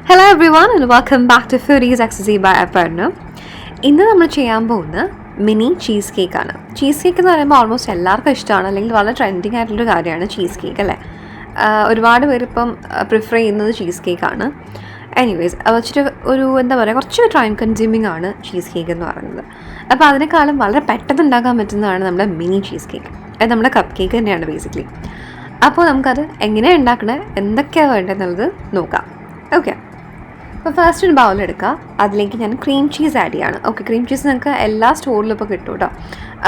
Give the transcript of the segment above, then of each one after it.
Hello everyone and welcome back to foodiezecstasy by apzfoodiezecstasy. ഇന്ന് നമ്മൾ ചെയ്യാൻ പോകുന്ന മിനി ചീസ് കേക്ക് ആണ്. ചീസ് കേക്ക് എന്ന് പറയുമ്പോൾ ഓൾമോസ്റ്റ് എല്ലാവർക്കും ഇഷ്ടമാണ്, അല്ലെങ്കിൽ വളരെ ട്രെൻഡിങ് ആയിട്ടുള്ളൊരു കാര്യമാണ് ചീസ് കേക്ക് അല്ലേ. ഒരുപാട് പേര് ഇപ്പം പ്രിഫർ ചെയ്യുന്നത് ചീസ് കേക്കാണ്. എനിവേസ് വെച്ചിട്ട് എന്താ പറയുക, കുറച്ച് ടൈം കൺസ്യൂമിംഗ് ആണ് ചീസ് കേക്ക് എന്ന് പറയുന്നത്. അപ്പോൾ അതിനേക്കാളും വളരെ പെട്ടെന്ന് ഉണ്ടാക്കാൻ പറ്റുന്നതാണ് നമ്മുടെ മിനി ചീസ് കേക്ക്. അത് നമ്മുടെ കപ്പ് കേക്ക് തന്നെയാണ് ബേസിക്കലി. അപ്പോൾ നമുക്കത് എങ്ങനെയാണ് ഉണ്ടാക്കണത്, എന്തൊക്കെയാണ് വേണ്ടതെന്നുള്ളത് നോക്കാം. ഓക്കെ, അപ്പോൾ ഫസ്റ്റ് ഒരു ബൗൾ എടുക്കുക. അതിലേക്ക് ഞാൻ ക്രീം ചീസ് ആഡ് ചെയ്യാണ്. ഓക്കെ, ക്രീം ചീസ് നിങ്ങൾക്ക് എല്ലാ സ്റ്റോറിലും ഇപ്പോൾ കിട്ടും കേട്ടോ.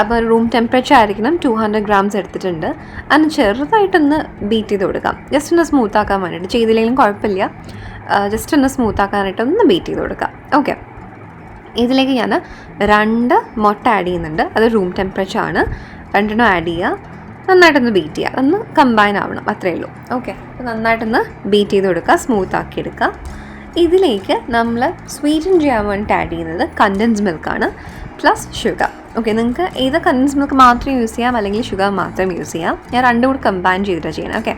അപ്പോൾ റൂം ടെമ്പറേച്ചർ ആയിരിക്കണം. 200 grams എടുത്തിട്ടുണ്ട്. അതിന് ചെറുതായിട്ടൊന്ന് ബീറ്റ് ചെയ്ത് കൊടുക്കാം, ജസ്റ്റ് ഒന്ന് സ്മൂത്ത് ആക്കാൻ വേണ്ടിയിട്ട്. ചെയ്തില്ലെങ്കിലും കുഴപ്പമില്ല, ജസ്റ്റ് ഒന്ന് സ്മൂത്ത് ആക്കാനായിട്ട് ഒന്ന് ബീറ്റ് ചെയ്ത് കൊടുക്കാം. ഓക്കെ, ഇതിലേക്ക് ഞാൻ 2 മുട്ട ആഡ് ചെയ്യുന്നുണ്ട്. അത് റൂം ടെമ്പറേച്ചർ ആണ്. 2 ആഡ് ചെയ്യുക, നന്നായിട്ടൊന്ന് ബീറ്റ് ചെയ്യുക, ഒന്ന് കമ്പൈൻ ആവണം, അത്രയേ ഉള്ളൂ. ഓക്കെ, അപ്പോൾ നന്നായിട്ടൊന്ന് ബീറ്റ് ചെയ്ത് കൊടുക്കുക, സ്മൂത്ത് ആക്കി എടുക്കുക. ഇതിലേക്ക് നമ്മൾ സ്വീറ്റൻ ചെയ്യാൻ വേണ്ടിയിട്ട് ആഡ് ചെയ്യുന്നത് കണ്ടൻസ് മിൽക്കാണ് പ്ലസ് ഷുഗർ. ഓക്കെ, നിങ്ങൾക്ക് ഏത് കണ്ടൻസ് മിൽക്ക് മാത്രം യൂസ് ചെയ്യാം, അല്ലെങ്കിൽ ഷുഗർ മാത്രം യൂസ് ചെയ്യാം. ഞാൻ രണ്ടും കൂടി കമ്പൈൻ ചെയ്തിട്ടാണ് ചെയ്യണം. Okay,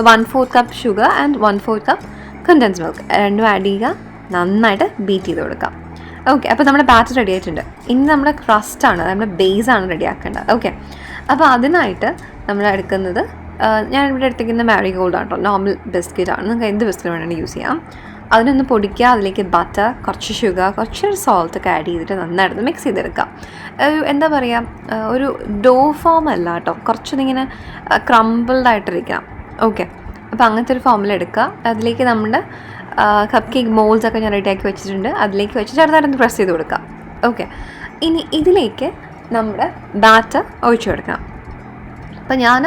1/4 cup sugar and 1/4 cup condensed milk രണ്ടും ആഡ് ചെയ്യുക, നന്നായിട്ട് ബീറ്റ് ചെയ്ത് കൊടുക്കാം. ഓക്കെ, അപ്പോൾ നമ്മുടെ ബാറ്റർ റെഡി ആയിട്ടുണ്ട്. ഇനി നമ്മുടെ ക്രസ്റ്റാണ്, നമ്മുടെ ബേസാണ് റെഡി ആക്കേണ്ടത്. ഓക്കെ, അപ്പോൾ അതിനായിട്ട് നമ്മൾ എടുക്കുന്നത്, ഞാൻ ഇവിടെ എടുത്തിരിക്കുന്ന മാരിഗോൾഡ് ആണ് കേട്ടോ, നോർമൽ ബിസ്ക്കറ്റാണ്. നിങ്ങൾക്ക് എന്ത് ബിസ്ക്കറ്റ് വേണമെങ്കിൽ യൂസ് ചെയ്യാം. അതിനൊന്ന് പൊടിക്കുക. അതിലേക്ക് ബട്ടർ, കുറച്ച് ഷുഗർ, കുറച്ചൊരു സോൾട്ട് ഒക്കെ ആഡ് ചെയ്തിട്ട് നന്നായിട്ട് മിക്സ് ചെയ്തെടുക്കാം. എന്താ പറയുക, ഒരു ഡോ ഫോം അല്ല കേട്ടോ, കുറച്ചൊന്നിങ്ങനെ ക്രംബിൾഡ് ആയിട്ടിരിക്കണം. ഓക്കെ, അപ്പോൾ അങ്ങനത്തെ ഒരു ഫോമിലെടുക്കുക. അതിലേക്ക് നമ്മുടെ കപ്പ് കേക്ക് മോൾഡ്സൊക്കെ ഞാൻ റെഡിയാക്കി വെച്ചിട്ടുണ്ട്. അതിലേക്ക് വെച്ച് ചെറുതായിട്ടൊന്ന് പ്രസ് ചെയ്ത് കൊടുക്കുക. ഓക്കെ, ഇനി ഇതിലേക്ക് നമ്മുടെ ബാറ്റർ ഒഴിച്ചു കൊടുക്കണം. അപ്പോൾ ഞാൻ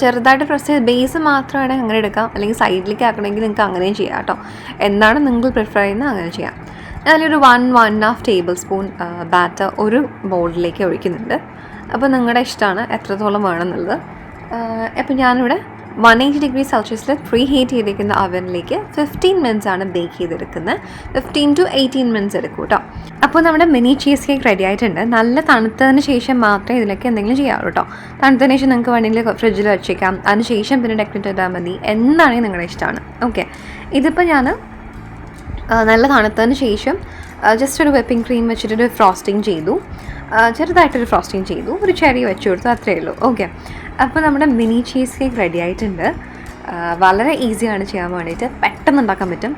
ചെറുതായിട്ട് പ്രസ് ചെയ്ത് ബേസ് മാത്രമാണ് അങ്ങനെ എടുക്കാം, അല്ലെങ്കിൽ സൈഡിലേക്ക് ആക്കണമെങ്കിൽ നിങ്ങൾക്ക് അങ്ങനെയും ചെയ്യാം കേട്ടോ. എന്താണ് നിങ്ങൾ പ്രിഫർ ചെയ്യുന്നത് അങ്ങനെ ചെയ്യാം. ഞാനൊരു 1.5 ടേബിൾ സ്പൂൺ ബാറ്റർ ഒരു ബൗളിലേക്ക് ഒഴിക്കുന്നുണ്ട്. അപ്പോൾ നിങ്ങളുടെ ഇഷ്ടമാണ് എത്രത്തോളം വേണമെന്നുള്ളത്. അപ്പോൾ ഞാനിവിടെ 180 degree Celsiusൽ പ്രീ ഹീറ്റ് ചെയ്തിരിക്കുന്ന അവനിലേക്ക് 15 minutes ആണ് ബേക്ക് ചെയ്തെടുക്കുന്നത്. 15 to 18 minutes എടുക്കും കേട്ടോ. അപ്പോൾ നമ്മുടെ മിനി ചീസ് കേക്ക് റെഡി ആയിട്ടുണ്ട്. നല്ല തണുത്തതിന് ശേഷം മാത്രമേ ഇതിലേക്ക് എന്തെങ്കിലും ചെയ്യാറുള്ളൂ കേട്ടോ. തണുത്തതിന് ശേഷം നിങ്ങൾക്ക് വേണമെങ്കിൽ ഫ്രിഡ്ജിൽ വെച്ചേക്കാം, അതിന് ശേഷം പിന്നെ ഡെക്കറേറ്റ് ചെയ്താൽ മതി, എന്താണെങ്കിൽ നിങ്ങളുടെ ഇഷ്ടമാണ്. ഓക്കെ, ഇതിപ്പോൾ ഞാൻ നല്ല തണുത്തതിന് ശേഷം ജസ്റ്റ് ഒരു whipping cream വെച്ചിട്ടൊരു ഫ്രോസ്റ്റിംഗ് ചെയ്തു, ചെറുതായിട്ടൊരു ഫ്രോസ്റ്റിംഗ് ചെയ്തു, ഒരു ചെറി വെച്ച് കൊടുത്തു, അത്രയേ ഉള്ളൂ. ഓക്കെ, അപ്പോൾ നമ്മുടെ മിനി ചീസ് കേക്ക് റെഡി ആയിട്ടുണ്ട്. വളരെ ഈസിയാണ് ചെയ്യാൻ വേണ്ടിയിട്ട്, പെട്ടെന്ന് ഉണ്ടാക്കാൻ പറ്റും,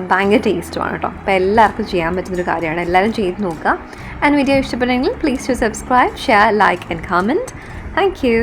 ഭയങ്കര ടേസ്റ്റുമാണ് കേട്ടോ. അപ്പോൾ എല്ലാവർക്കും ചെയ്യാൻ പറ്റുന്നൊരു കാര്യമാണ്, എല്ലാവരും ചെയ്ത് നോക്കുക. ആൻഡ് വീഡിയോ ഇഷ്ടപ്പെട്ടെങ്കിൽ please to subscribe, share, like and comment. Thank U.